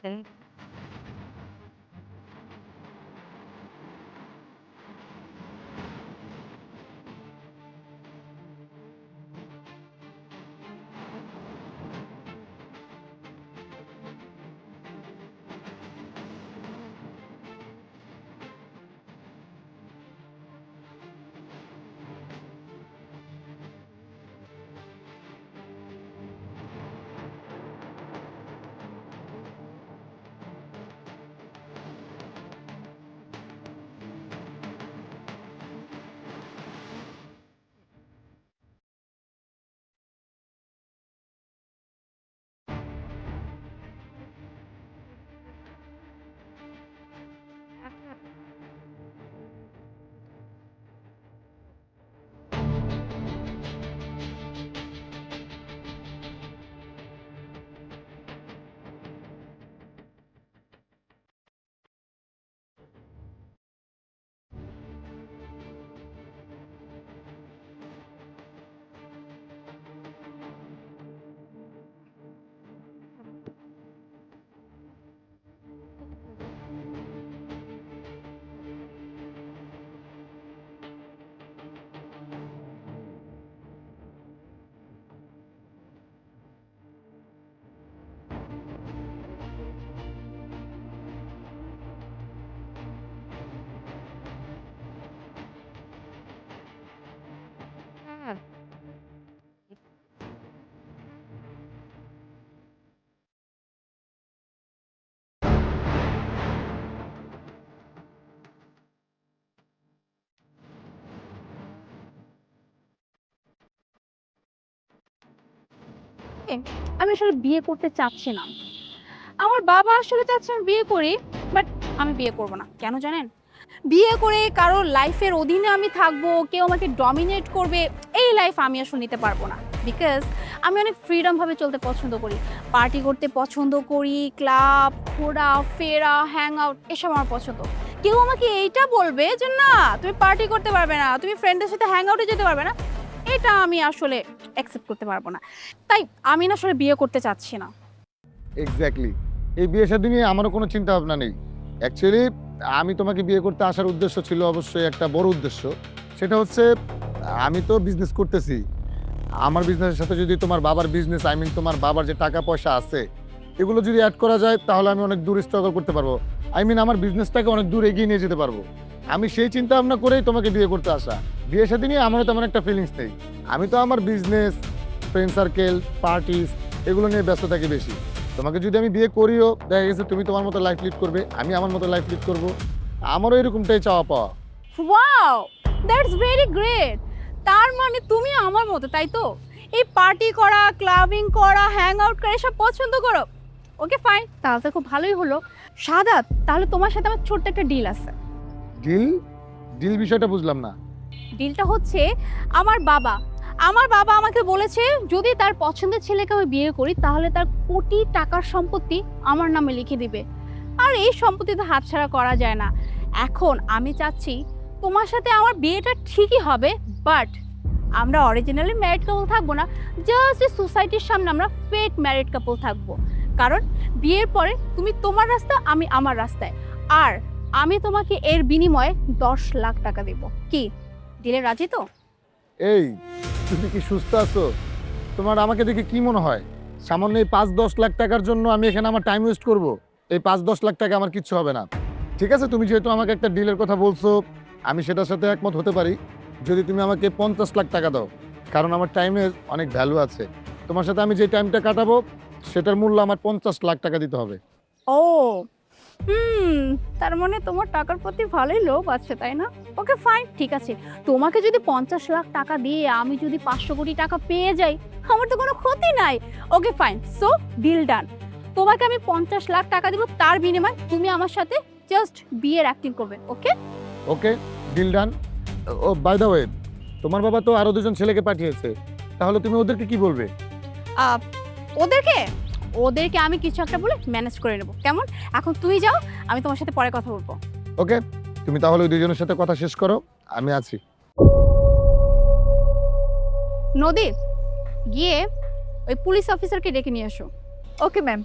হুম। হুম। এ, আমি আসলে বিয়ে করতে চাচ্ছি না। আমার বাবা আসলে চাচ্ছে আমি বিয়ে করি, বাট আমি বিয়ে করব না। কেন জানেন? বিয়ে করে কারো লাইফের অধীনে আমি থাকবো, কেউ আমাকে ডমিনেট করবে, এই লাইফ আমি আসলে নিতে পারবো না। বিকজ আমি অনেক ফ্রিডম ভাবে চলতে পছন্দ করি। পার্টি করতে পছন্দ করি, ক্লাব, ঘোরা, ফেরা, হ্যাং আউট এসব আমার পছন্দ। কেউ আমাকে এইটা বলবে যে না তুমি পার্টি করতে পারবে না, তুমি ফ্রেন্ডদের সাথে হ্যাং আউটে যেতে পারবে না, এটা আমি আসলে অ্যাকসেপ্ট করতে পারবো না। তাই আমি না আসলে বিয়ে করতে চাচ্ছি না। এক্স্যাক্টলি। এই বিয়ে শাদী নিয়ে আমারও কোনো চিন্তা ভাবনা নেই। অ্যাকচুয়ালি আমি তোমাকে বিয়ে করতে আসার উদ্দেশ্য ছিল অবশ্যই একটা বড় উদ্দেশ্য। সেটা হচ্ছে আমি তো বিজনেস করতেছি। আমার বিজনেসের সাথে যদি তোমার বাবার বিজনেস, আই মিন তোমার বাবার যে টাকা পয়সা আছে, এগুলো যদি অ্যাড করা যায় তাহলে আমি অনেক দূর স্ট্রাগল করতে পারবো। আই মিন আমার বিজনেসটাকে অনেক দূর এগিয়ে নিয়ে যেতে পারবো। আমি সেই চিন্তা ভাবনা করেই তোমাকে বিয়ে করতে আসা। বিয়ে শাদী নিয়ে আমারও তেমন একটা ফিলিংস নেই। আমি তো আমার বিজনেস, ফ্রেন্ড সার্কেল, পার্টিস এগুলো নিয়ে ব্যস্ত থাকি বেশি। তোমাকে যদি আমি বিয়ে করিও, দেখা গেছে তুমি তোমার মতো লাইফ লিড করবে, আমি আমার মতো লাইফ লিড করবো। আমারও এরকমটাই চাওয়া পাওয়া। Wow, that's very great. তার মানে তুমি আমার মতো, তাই তো? এই পার্টি করা, ক্লাবিং করা, হ্যাং আউট করা এসব পছন্দ করো। ওকে ফাইন, তাহলে তো খুব ভালোই হলো। সাদাত, তাহলে তোমার সাথে আমার ছোট্ট একটা ডিল আছে। ডিল? ডিল বিষয়টা বুঝলাম না। ডিলটা হচ্ছে আমার বাবা আমার বাবা আমাকে বলেছে যদি তার পছন্দের ছেলেকে আমি বিয়ে করি তাহলে তার কোটি টাকার সম্পত্তি আমার নামে লিখে দিবে। আর এই সম্পত্তি তো হাতছাড়া করা যায় না। এখন আমি চাচ্ছি তোমার সাথে আমার বিয়েটা ঠিকই হবে, বাট আমরা অরিজিনালি ম্যারিড কাপল থাকবো না, জাস্ট এই সোসাইটির সামনে আমরা ফেক ম্যারিড কাপল থাকবো। কারণ বিয়ের পরে তুমি তোমার রাস্তা, আমি আমার রাস্তায়। আর আমি তোমাকে এর বিনিময়ে 10 লাখ টাকা দেব। কি দিলে রাজি তো? এই, তুমি কি সুস্থ আছো? তোমার আমাকে দেখে কি মনে হয় সামান্য এই 5-10 লাখ টাকার জন্য আমি এখানে আমার টাইম ওয়েস্ট করব? এই 5-10 লাখ টাকা আমার কিচ্ছু হবে না। ঠিক আছে, তুমি যেহেতু আমাকে একটা ডিলের কথা বলছো, আমি সেটার সাথে একমত হতে পারি যদি তুমি আমাকে 50 লাখ টাকা দাও। কারণ আমার টাইমের অনেক ভ্যালু আছে। তোমার সাথে আমি যে টাইমটা কাটাবো সেটার মূল্য আমার 50 লাখ টাকা দিতে হবে। ও, হুম, তার মানে তোমার টাকার প্রতি ভালোই লোভ আছে, তাই না? ওকে ফাইন, ঠিক আছে। তোমাকে যদি 50 লাখ টাকা দিয়ে আমি যদি 500 কোটি টাকা পেয়ে যাই, আমার তো কোনো ক্ষতি নাই। Okay fine, so deal done. তোমাকে আমি 50 লাখ টাকা দিব, তার বিনিময়ে তুমি আমার সাথে জাস্ট বিয়ের অ্যাক্টিং করবে। Okay? Okay, deal done. Oh by the way, তোমার বাবা তো আরো দুজন ছেলেকে পাঠিয়েছে, তাহলে তুমি ওদেরকে কি বলবে? আহ, ওদেরকে ওদেরকে আমি কিছু একটা বলে ম্যানেজ করে নেব, কেমন? এখন তুই যাও, আমি তোমার সাথে পরে কথা বলবো। ওকে, তুমি তাহলে ওই দুজনের সাথে কথা শেষ করো, আমি আছি। নদী, গিয়ে ওই পুলিশ অফিসারকে ডেকে নিয়ে এসো। Okay ma'am.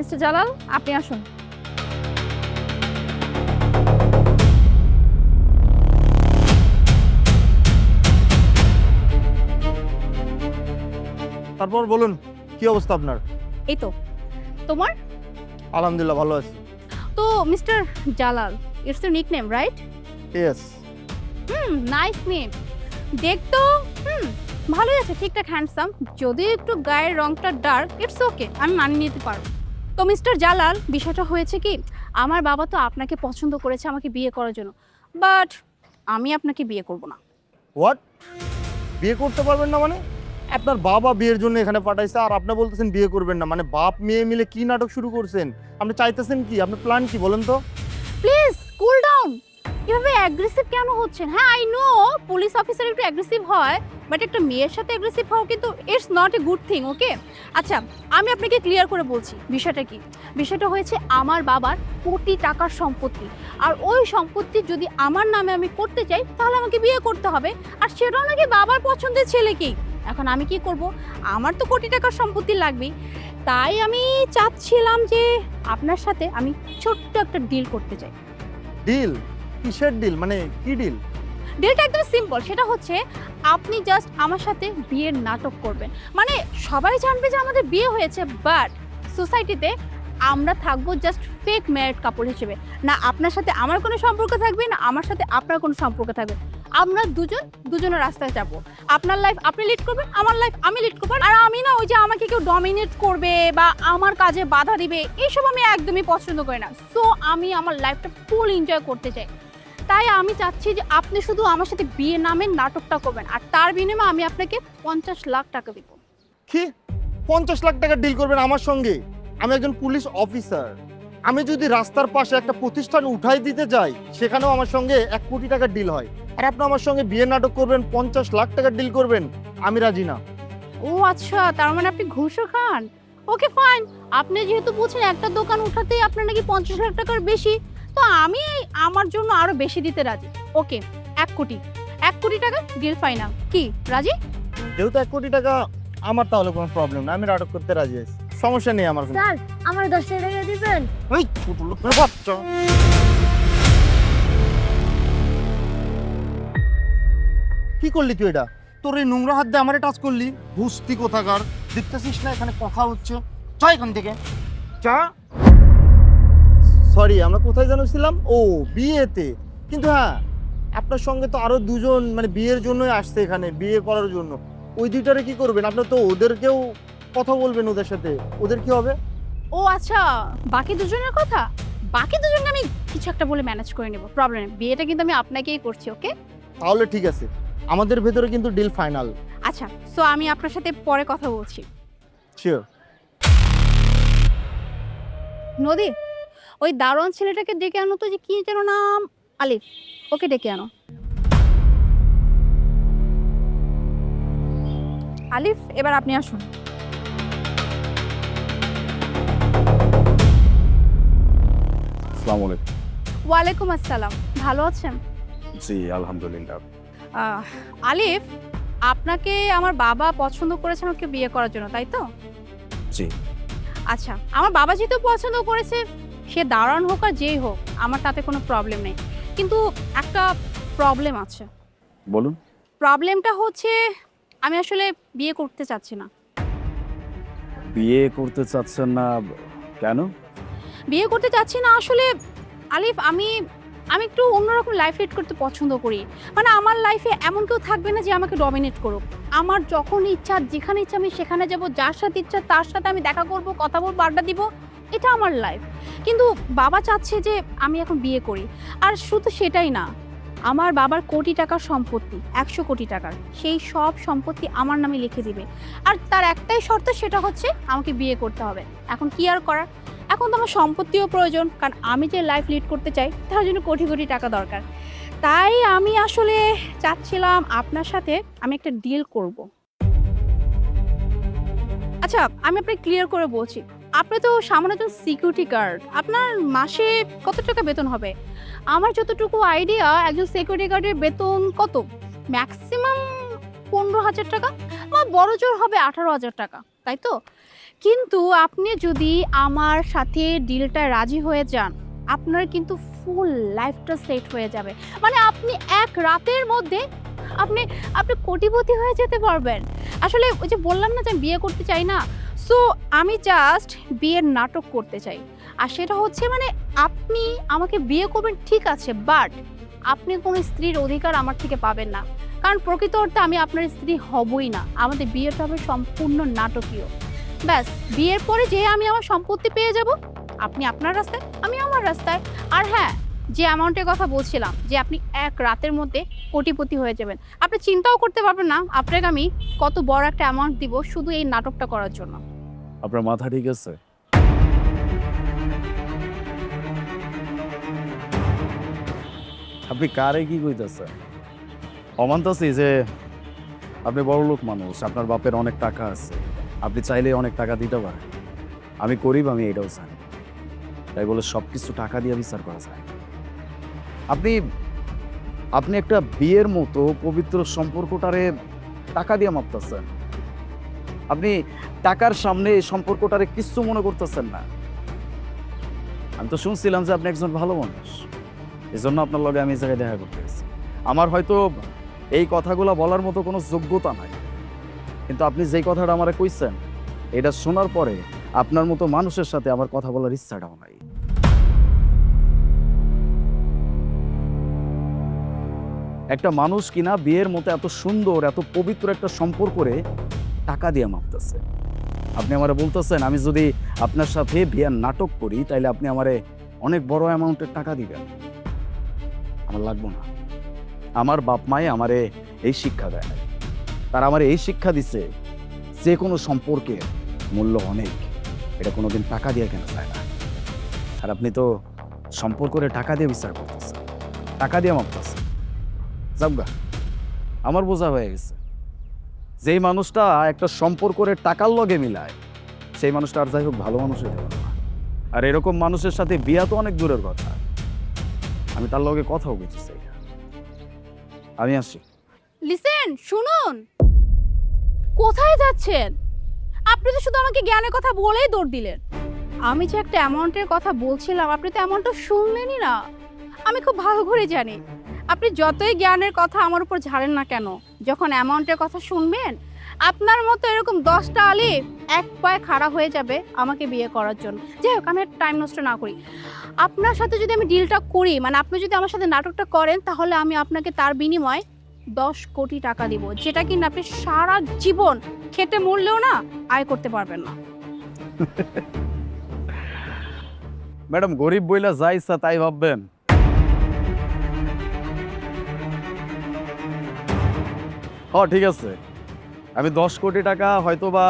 মিস্টার জালাল, আপনি আসুন। তারপর বলুন, কি অবস্থা আপনার? এই তো। তোমার? আলহামদুলিল্লাহ ভালো আছি। তো mister Jalal, it's your nickname, right? Yes. Nice name. দেখতো ভালোই আছে, ঠিকঠাক হ্যান্ডসাম। যদি একটু গায়ের রংটা ডার্ক, ইটস ওকে, আমি মানিয়ে নিতে পারবো। তো মিস্টার জালাল, বিষয়টা হয়েছে কি, আমার বাবা তো আপনাকে পছন্দ করেছে আমাকে বিয়ে করার জন্য, বাট আমি আপনাকে বিয়ে করব না। হোয়াট? বিয়ে করতে পারবেন না মানে? আপনার বাবা বিয়ের জন্য এখানে পাঠাইছে আর আপনি বলতেছেন বিয়ে করবেন না, মানে বাপ মেয়ে মিলে কি নাটক শুরু করছেন? আপনি চাইতেছেন কি? আপনার প্ল্যান কি বলেন তো? Please cool down. এভাবে অ্যাগ্রেসিভ কেন হচ্ছেন? হ্যাঁ, আই নো পুলিশ অফিসার একটু অ্যাগ্রেসিভ হয়, বাট একটা মেয়ের সাথে অ্যাগ্রেসিভ হওয়া কিন্তু it's not a good thing, okay? আচ্ছা, আমি আপনাকে ক্লিয়ার করে বলছি বিষয়টা কি। বিষয়টা হয়েছে আমার বাবার কোটি টাকার সম্পত্তি, আর ওই সম্পত্তি যদি আমার নামে আমি করতে চাই তাহলে আমাকে বিয়ে করতে হবে, আর সেটাও নাকি বাবার পছন্দের ছেলেকেই। এখন আমি কি করব? আমার তো কোটি টাকার সম্পত্তি লাগবেই। তাই আমি চাচ্ছিলাম যে আপনার সাথে আমি ছোট্ট একটা ডিল করতে চাই। ডিল? কিসের ডিল? মানে কি ডিল? ডিলটা একদম সিম্পল, সেটা হচ্ছে আপনি জাস্ট আমার সাথে বিয়ের নাটক করবেন। মানে সবাই জানবে যে আমাদের বিয়ে হয়েছে, বাট সোসাইটিতে আমরা থাকবো জাস্ট ফেক ম্যারিড কাপল হিসেবে। না আপনার সাথে আমার কোনো সম্পর্ক থাকবে, না আমার সাথে আপনার কোনো সম্পর্ক থাকবে। আমরা দুজনের রাস্তায় যাব। আপনার লাইফ আপনি লিড করবেন, আমার লাইফ আমি লিড করব। আর আমি না ওই যে আমাকে কেউ ডমিনেট করবে বা আমার কাজে বাধা দিবে, এইসব আমি একদমই পছন্দ করি না। সো আমি আমার লাইফটা ফুল এনজয় করতে চাই। তাই আমি চাচ্ছি যে আপনি শুধু আমার সাথে বিয়ে নামের নাটকটা করবেন, আর তার বিনিময়ে আমি আপনাকে 50 লাখ টাকা দিব। কি 50 লাখ টাকা ডিল করবেন আমার সঙ্গে? আমি একজন পুলিশ অফিসার। আমি যদি রাস্তার পাশে একটা প্রতিষ্ঠান উঠাই দিতে যাই, সেখানেও আমার সঙ্গে 1 কোটি টাকার ডিল হয়, আর আপনি আমার সঙ্গে বিয়ের নাটক করবেন, 50 লাখ টাকার ডিল করবেন? আমি রাজি না। ও আচ্ছা, তার মানে আপনি ঘুষও খান। ওকে ফাইন, আপনি যেহেতু বলছেন একটা দোকান উঠাতেই আপনার নাকি 50 লাখ টাকার বেশি, তো আমি আমার জন্য আরো বেশি দিতে রাজি। ওকে, 1 কোটি টাকা ডিল ফাইনাল। কি রাজি? যেহেতু 1 কোটি টাকা আমার, তাহলে কোনো প্রবলেম না, আমি নাটক করতে রাজি আছি, সমস্যা নেই আমার কোনো। স্যার, আমার 10 টাকা দিবেন? এই ছোট লোকের বাচ্চা! কি করলি তুই এটা? তোর এই নোংরা হাত দিয়ে আমারে টাচ করলি, বুঝতি কোথাকার? দেখতেছিস না এখানে কথা হচ্ছে? চা এখান থেকে, চা। সরি, আমরা কোথায় জানাছিলাম? ও, বিয়েতে। কিন্তু হ্যাঁ, আপনার সঙ্গে তো আরো দুজন মানে বিয়ের জন্যই আসছে এখানে, বিয়ে করার জন্য। ওই দুইটারে কি করবেন? আপনার তো ওদেরকেও কথা বলবেন, ওদের সাথে। ওদের কি হবে? ও আচ্ছা, বাকি দুজনের কথা? বাকি দুজনকে আমি কিছু একটা বলে ম্যানেজ করে নেব, প্রবলেম নেই। বিয়েটা কিন্তু আমি আপনাকেই করছি, ওকে? তাহলে ঠিক আছে, আমাদের ভেতরে কিন্তু ডিল ফাইনাল। আচ্ছা, সো আমি আপনার সাথে পরে কথা বলছি। শিওর। নদী, ওই দারোয়ান ছেলেটাকে ডেকে আনো তো, যে কি যেন নাম, আলিফ, ওকে ডেকে আনো। আলিফ, এবার আপনি আসুন। আসসালামু আলাইকুম। ওয়ালাইকুম আসসালাম, ভালো আছেন? জি আলহামদুলিল্লাহ। আলিফ, আপনাকে আমার বাবা পছন্দ করেছে আমাকে বিয়ে করার জন্য, তাই তো? জি। আচ্ছা, আমার বাবা যেহেতু পছন্দ করেছে, সে দারোয়ান হোক আর যেই হোক, আমার তাতে কোনো প্রবলেম নেই। কিন্তু একটা প্রবলেম আছে। বলুন। প্রবলেমটা হচ্ছে আমি আসলে বিয়ে করতে চাচ্ছি না। বিয়ে করতে চাচ্ছেন না কেন? বিয়ে করতে চাচ্ছি না আসলে আলিফ, আমি একটু অন্যরকম লাইফ লিড করতে পছন্দ করি। মানে আমার লাইফে এমন কেউ থাকবে না যে আমাকে ডমিনেট করুক। আমার যখন ইচ্ছা, যেখানে ইচ্ছা আমি সেখানে যাব, যার সাথে ইচ্ছা তার সাথে আমি দেখা করব, কথা বলবো, আড্ডা দিব, এটা আমার লাইফ। কিন্তু বাবা চাচ্ছে যে আমি এখন বিয়ে করি। আর শুধু সেটাই না, আমার বাবার কোটি টাকার সম্পত্তি, 100 কোটি টাকার, সেই সব সম্পত্তি আমার নামে লিখে দিবে। আর তার একটাই শর্ত, সেটা হচ্ছে আমাকে বিয়ে করতে হবে। এখন কি আর করার, এখন তো আমার সম্পত্তিও প্রয়োজন, কারণ আমি যে লাইফ লিড করতে চাই তার জন্য কোটি কোটি টাকা দরকার। তাই আমি আসলে চাচ্ছিলাম আপনার সাথে আমি একটা ডিল করব। আচ্ছা, আমি আপনাকে ক্লিয়ার করে বলছি, আপনি তো সামান্য একজন সিকিউরিটি গার্ড, আপনার মাসে কত টাকা বেতন হবে? আমার যতটুকু আইডিয়া, একজন সিকিউরিটি গার্ডের বেতন কত? ম্যাক্সিমাম 15,000 টাকা বা বড় জোর হবে 18,000 টাকা, তাই তো? কিন্তু আপনি যদি আমার সাথে ডিলটা রাজি হয়ে যান, আপনার কিন্তু ফুল লাইফটা সেট হয়ে যাবে। মানে আপনি এক রাতের মধ্যে আপনি আপনি কোটিপতি হয়ে যেতে পারবেন। আসলে ওই যে বললাম না যে আমি বিয়ে করতে চাই না, সো আমি জাস্ট বিয়ের নাটক করতে চাই। আর সেটা হচ্ছে মানে আপনি আমাকে বিয়ে করবেন ঠিক আছে, বাট আপনি কোনো স্ত্রীর অধিকার আমার থেকে পাবেন না, কারণ প্রকৃত অর্থে আমি আপনার স্ত্রী হবই না। আমাদের বিয়েটা হবে সম্পূর্ণ নাটকীয়। ব্যাস, বিয়ের পরে যে আমি আমার সম্পত্তি পেয়ে যাব, আপনি আপনার রাস্তায়, আমি আমার রাস্তায়। আর হ্যাঁ, যে অ্যামাউন্টের কথা বলছিলাম যে আপনি এক রাতের মধ্যে কোটিপতি হয়ে যাবেন, আপনি চিন্তাও করতে পারবেন না আপনাকে আমি কত বড় একটা অ্যামাউন্ট দিব শুধু এই নাটকটা করার জন্য। আপনার মাথা ঠিক আছে? আপনি কারে কি কইতেছেন? অমানতাছি যে আপনি বড় লোক মানুষ, আপনার বাপের অনেক টাকা আছে, আপনি চাইলে অনেক টাকা দিতে পারেন। আমি গরিব, আমি এটাও চাই, তাই বলে সব কিছু টাকা দিয়ে বিচার করা যায়। আপনি আপনি একটা বিয়ের মতো পবিত্র সম্পর্কটারে টাকা দিয়ে মাপতেছেন। আপনি টাকার সামনে এই সম্পর্কটারে কিচ্ছু মনে করতেছেন না। আমি তো শুনছিলাম যে আপনি একজন ভালো মানুষ, এই জন্য আপনার লগে আমি এই জায়গায় দেখা করতে এসেছি। আমার হয়তো এই কথাগুলো বলার মতো কোনো যোগ্যতা নাই, কিন্তু আপনি যেই কথাটা আমারে কইছেন, এটা শোনার পরে আপনার মতো মানুষের সাথে আমার কথা বলার ইচ্ছাটাও নাই। একটা মানুষ কিনা বিয়ের মতো এত সুন্দর, এত পবিত্র একটা সম্পর্কে টাকা দিয়ে মাপতেছে। আপনি আমারে বলতেছেন আমি যদি আপনার সাথে বিয়ের নাটক করি তাইলে আপনি আমারে অনেক বড় অ্যামাউন্টের টাকা দিবেন। আমার লাগবো না। আমার বাপ মায়ে আমারে এই শিক্ষা দেয়, তারা আমার এই শিক্ষা দিছে যে কোনো সম্পর্কের মূল্য অনেক, এটা কোনোদিন টাকা দিয়ে কেনা যায় না। আর আপনি তো সম্পর্কের টাকা দিয়ে বিচার করতেছেন, টাকা দিয়ে মাপতেছেন। যাবগা, আমার বোঝা হয়ে গেছে। যেই মানুষটা একটা সম্পর্কের টাকার লগে মিলায়, সেই মানুষটা আর যাই হোক ভালো মানুষ হতে পারে না। আর এরকম মানুষের সাথে বিয়া তো অনেক দূরের কথা, আমি তার লগে কথাও বলতে চাই না। আমি আসি। লিসেন, শুনুন, কোথায় যাচ্ছেন? আপনি তো শুধু আমাকে জ্ঞানের কথা বলেই দৌড় দিলেন। আমি যে একটা অ্যামাউন্টের কথা বলছিলাম, আপনি তো অ্যামাউন্টটা শুনলেনই না। আমি খুব ভালো করে জানি আপনি যতই জ্ঞানের কথা আমার উপর ঝাড়েন না কেন, যখন অ্যামাউন্টের কথা শুনবেন, আপনার মতো এরকম 10টা আলিফ এক পায়ে খাড়া হয়ে যাবে আমাকে বিয়ে করার জন্য। যাই হোক, আমি টাইম নষ্ট না করি। আপনার সাথে যদি আমি ডিলটা করি, মানে আপনি যদি আমার সাথে নাটকটা করেন, তাহলে আমি আপনাকে তার বিনিময়ে 10 কোটি টাকা দিব, যেটা কিনা আপনি সারা জীবন খেটে মরলেও না আয় করতে পারবেন না। ম্যাডাম, গরিব বইলা যা ইচ্ছা তাই ভাববেন। হ্যাঁ, ঠিক আছে, আমি 10 কোটি টাকা হয়তো বা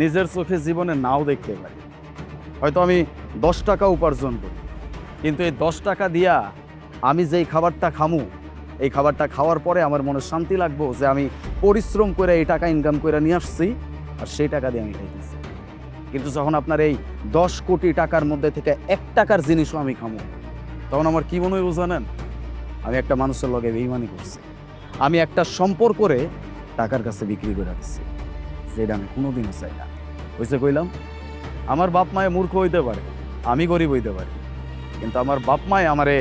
নিজের চোখে জীবনে নাও দেখতে পারি, হয়তো আমি 10 টাকা উপার্জন করি, কিন্তু এই 10 টাকা দিয়া আমি যেই খাবারটা খামু, এই খাবারটা খাওয়ার পরে আমার মনে শান্তি লাগবো যে আমি পরিশ্রম করে এই টাকা ইনকাম করে নিয়ে আসছি, আর সেই টাকা দিয়ে আমি খাইতেছি। কিন্তু যখন আপনার এই 10 কোটি টাকার মধ্যে থেকে 1 টাকার জিনিসও আমি খামু, তখন আমার কি মনে হয় জানেন? আমি একটা মানুষের লগে বেইমানি করছি, আমি একটা সম্পর্করে টাকার কাছে বিক্রি করে দিচ্ছি, যেটা আমি কোনোদিনও চাই না। হয়েছে কইলাম, আমার বাপ মায়ে মূর্খ হইতে পারে, আমি গরিব হইতে পারি, কিন্তু আমার বাপ মায়ে আমারে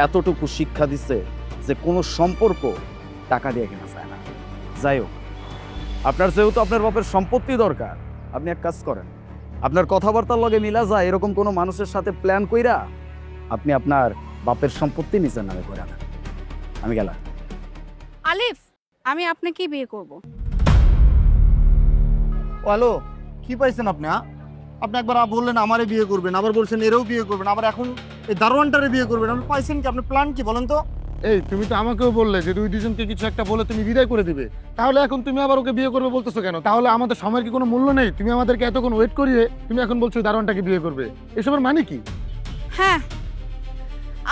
এতটুকু শিক্ষা দিচ্ছে যে কোনো সম্পর্ক টাকা দিয়ে কেনা যায় না। যাই হোক, আপনার যেহেতু আপনার বাপের সম্পত্তি দরকার, আপনি এক কাজ করেন, আপনার কথাবার্তার লগে মিলা যায় এরকম কোনো মানুষের সাথে প্ল্যান কইরা আপনি আপনার বাপের সম্পত্তি নিজের নামে করে নেন। আমি গেলাম। আলিফ, আমি আপনাকেই বিয়ে করব। হ্যালো, কি পাইছেন আপনি? আপনি একবার বললেন আমারে বিয়ে করবেন, আবার বলছেন এরও বিয়ে করবেন, আবার এখন এই দারোয়ানটারে বিয়ে করবেন। আপনি পাইছেন কি? আপনার প্ল্যান কি বলেন তো? এই তুমি তো আমাকেও বললে যে দুজনকে কিছু একটা বলে তুমি বিদায় করে দিবে, তাহলে এখন তুমি আবার ওকে বিয়ে করবে বলতেছো কেন? তাহলে আমাদের সময়ের কি কোনো মূল্য নেই? তুমি আমাদেরকে এতক্ষণ ওয়েট করিয়ে তুমি এখন বলছো দারোয়ানটাকে বিয়ে করবে, এসবের মানে কি? হ্যাঁ,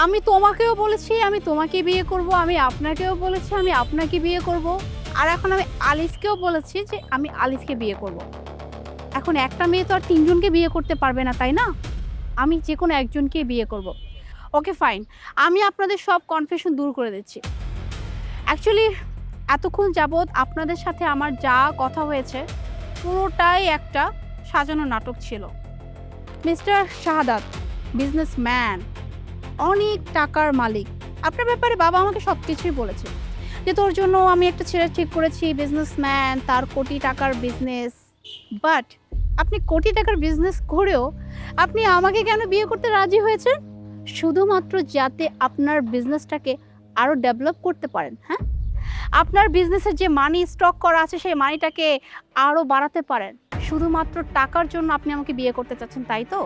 আমি তোমাকেও বলেছি আমি তোমাকে বিয়ে করব, আমি আপনাকেও বলেছি আমি আপনাকে বিয়ে করব, আর এখন আমি আলিফকেও বলেছি যে আমি আলিফকে বিয়ে করব। এখন একটা মেয়ে তো আর 3 জনকে বিয়ে করতে পারবে না, তাই না? আমি যে কোনো একজনকে বিয়ে করব। ওকে ফাইন, আমি আপনাদের সব কনফিউশন দূর করে দিচ্ছি। অ্যাকচুয়ালি এতক্ষণ যাবৎ আপনাদের সাথে আমার যা কথা হয়েছে পুরোটাই একটা সাজানো নাটক ছিল। মিস্টার শাহাদাত বিজনেসম্যান, অনেক টাকার মালিক। আপনার ব্যাপারে বাবা আমাকে সব কিছুই বলেছে, যে তোর জন্য আমি একটা ছেলে ঠিক করেছি, বিজনেসম্যান, তার কোটি টাকার বিজনেস। বাট আপনি কোটি টাকার বিজনেস করেও আপনি আমাকে কেন বিয়ে করতে রাজি হয়েছেন? শুধুমাত্র যাতে আপনার বিজনেসটাকে আরও ডেভেলপ করতে পারেন। হ্যাঁ, আপনার বিজনেসের যে মানি স্টক করা আছে সেই মানিটাকে আরও বাড়াতে পারেন। শুধুমাত্র টাকার জন্য আপনি আমাকে বিয়ে করতে চাচ্ছেন, তাই তো?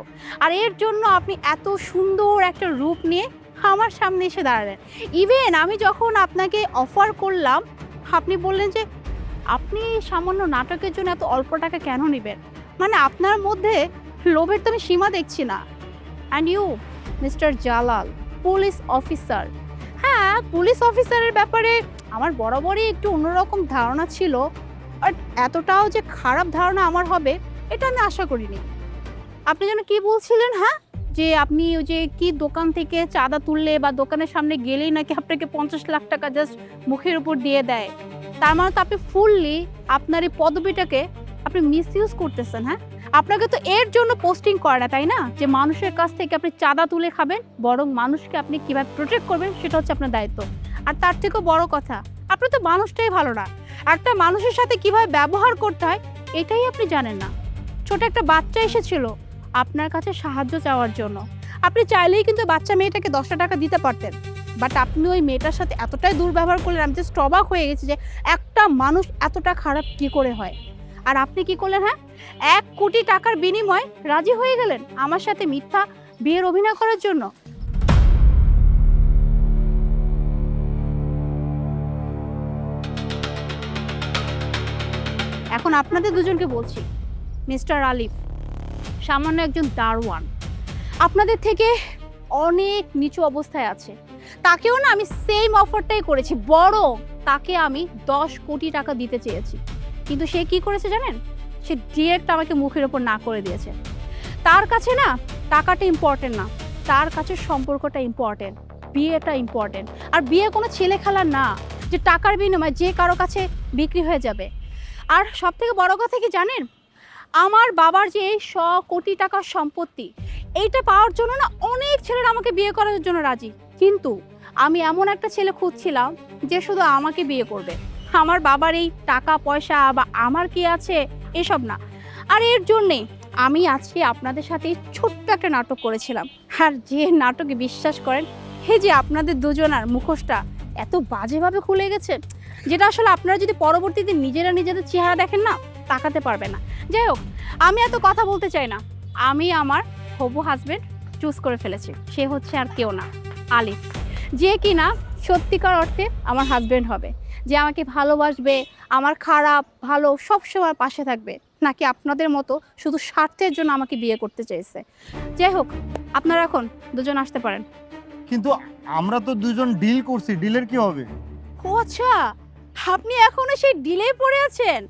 আর এর জন্য আপনি এত সুন্দর একটা রূপ নিয়ে আমার সামনে এসে দাঁড়ালেন। ইভেন আমি যখন আপনাকে অফার করলাম, আপনি বললেন যে আপনি সামান্য নাটকের জন্য এত অল্প টাকা কেন নেবেন। মানে আপনার মধ্যে লোভের তো আমি সীমা দেখছি না। And you mister Jalal, police officer. হ্যাঁ, পুলিশ অফিসারের ব্যাপারে আমার বরাবরই একটু অন্যরকম ধারণা ছিল, বাট এতটাও যে খারাপ ধারণা আমার হবে এটা আমি আশা করিনি। আপনি যেন কি বলছিলেন? হ্যাঁ, যে আপনি ওই যে কি দোকান থেকে চাঁদা তুললে বা দোকানের সামনে গেলেই নাকি আপনাকে 50 লাখ টাকা জাস্ট মুখের উপর দিয়ে দেয়। তার মানে তো আপনি ফুললি আপনার এই পদবিটাকে আপনি মিসইউজ করতেছেন। হ্যাঁ, আপনাকে তো এর জন্য পোস্টিং করে না, তাই না, যে মানুষের কাছ থেকে আপনি চাঁদা তুলে খাবেন, বরং মানুষকে আপনি কীভাবে প্রোটেক্ট করবেন সেটা হচ্ছে আপনার দায়িত্ব। আর তার থেকেও বড় কথা, আপনি তো মানুষটাই ভালো না। একটা মানুষের সাথে কিভাবে ব্যবহার করতে হয় এটাই আপনি জানেন না। ছোট একটা বাচ্চা এসেছিল আপনার কাছে সাহায্য চাওয়ার জন্য, আপনি চাইলেই কিন্তু বাচ্চা মেয়েটাকে 10টা টাকা দিতে পারতেন, বাট আপনি ওই মেয়েটার সাথে এতটাই দুর্ব্যবহার করলেন, আমি জাস্ট অবাক হয়ে গেছি যে একটা মানুষ এতটা খারাপ কী করে হয়। আর আপনি কি করলেন? হ্যাঁ, 1 কোটি টাকার বিনিময়ে রাজি হয়ে গেলেন আমার সাথে মিথ্যা বিয়ের অভিনয় করার জন্য। এখন আপনাদের দুজনকে বলছি, মিস্টার আলিফ সামান্য একজন দারোয়ান, আপনাদের থেকে অনেক নিচু অবস্থায় আছে। তাকেও না আমি সেম অফারটাই করেছি, বরং তাকে আমি 10 কোটি টাকা দিতে চেয়েছি, কিন্তু সে কি করেছে জানেন? সে ডিরেক্ট আমাকে মুখের ওপর না করে দিয়েছে। তার কাছে না টাকাটা ইম্পর্টেন্ট না, তার কাছে সম্পর্কটা ইম্পর্টেন্ট, বিয়েটা ইম্পর্টেন্ট। আর বিয়ে কোনো ছেলে খেলার না যে টাকার বিনিময়ে যে কারো কাছে বিক্রি হয়ে যাবে। আর সব থেকে বড় কথা কি জানেন? আমার বাবার যে এই 100 কোটি টাকার সম্পত্তি, এইটা পাওয়ার জন্য না অনেক ছেলেরা আমাকে বিয়ে করার জন্য রাজি, কিন্তু আমি এমন একটা ছেলে খুঁজছিলাম যে শুধু আমাকে বিয়ে করবে। আমার বাবার এই টাকা পয়সা বা আমার কি আছে এসব না। আর এর জন্যে আমি আজকে আপনাদের সাথে ছোট্ট একটা নাটক করেছিলাম। আর যে নাটকে বিশ্বাস করেন, এই যে আপনাদের দুজনার মুখোশটা এত বাজেভাবে খুলে গেছে, যেটা আসলে আপনারা যদি পরবর্তীতে নিজেরা নিজেদের চেহারা দেখেন না, তাকাতে পারবে না। যাই হোক, আমি এত কথা বলতে চাই না। আমি আমার হবু হাজবেন্ড চুজ করে ফেলেছি, সে হচ্ছে আর কেউ না, আলিফ, যে কিনা সত্যিকার অর্থে আমার হাজবেন্ড হবে, যে আমাকে ভালোবাসবে, আমার খারাপ ভালো সবসময় পাশে থাকবে, নাকি আপনাদের মতো শুধু স্বার্থের জন্য আমাকে বিয়ে করতে চেয়েছে। যাই হোক, আপনারা এখন দুজন আসতে পারেন। কিন্তু আমরা তো দুজন ডিল করছি, ডিলের কি হবে? ও আচ্ছা, আপনি এখনো সেই ডিলেই পড়ে আছেন।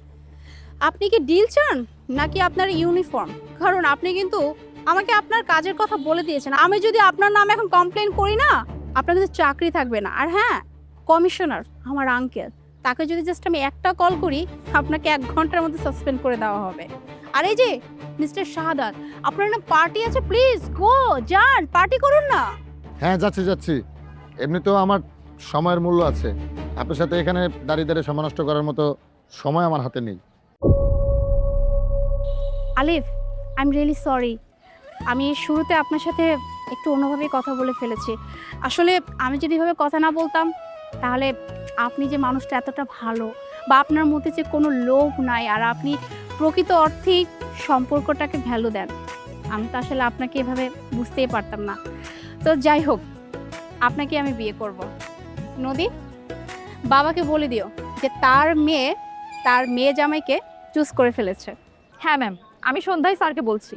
আপনি কি ডিল চান নাকি আপনার ইউনিফর্ম? কারণ আপনি কিন্তু আমাকে আপনার কাজের কথা বলে দিয়েছেন। আমি যদি আপনার নামে এখন কমপ্লেন করি না, আপনার কিন্তু চাকরি থাকবে না। আর হ্যাঁ, কমিশনার আমার আঙ্কেল, তাকে যদি জাস্ট আমি একটা কল করি, আপনাকে 1 ঘন্টার মধ্যে সাসপেন্ড করে দেওয়া হবে। আর এই যে মিস্টার শাহাদাত, আপনার না পার্টি আছে, প্লিজ গো, যান পার্টি করুন না। হ্যাঁ, যাচ্ছি। এমনিতেও আমার সময়ের মূল্য আছে, আপনার সাথে এখানে দাঁড়িয়ে সময় নষ্ট করার মতো সময় আমার হাতে নেই। আলিফ, আই এম রিয়েলি সরি। আমি শুরুতে আপনার সাথে একটু অন্যভাবে কথা বলে ফেলেছি। আসলে আমি যদি এভাবে কথা না বলতাম, তাহলে আপনি যে মানুষটা এতটা ভালো, বা আপনার মধ্যে যে কোনো লোভ নাই, আর আপনি প্রকৃত অর্থেই সম্পর্কটাকে ভ্যালু দেন, আমি তো আসলে আপনাকে এভাবে বুঝতেই পারতাম না। তো যাই হোক, আপনাকে আমি বিয়ে করব। নদী, বাবাকে বলে দিও যে তার মেয়ে জামাইকে চুজ করে ফেলেছে। হ্যাঁ ম্যাম, আমি সন্ধ্যায় স্যারকে বলছি।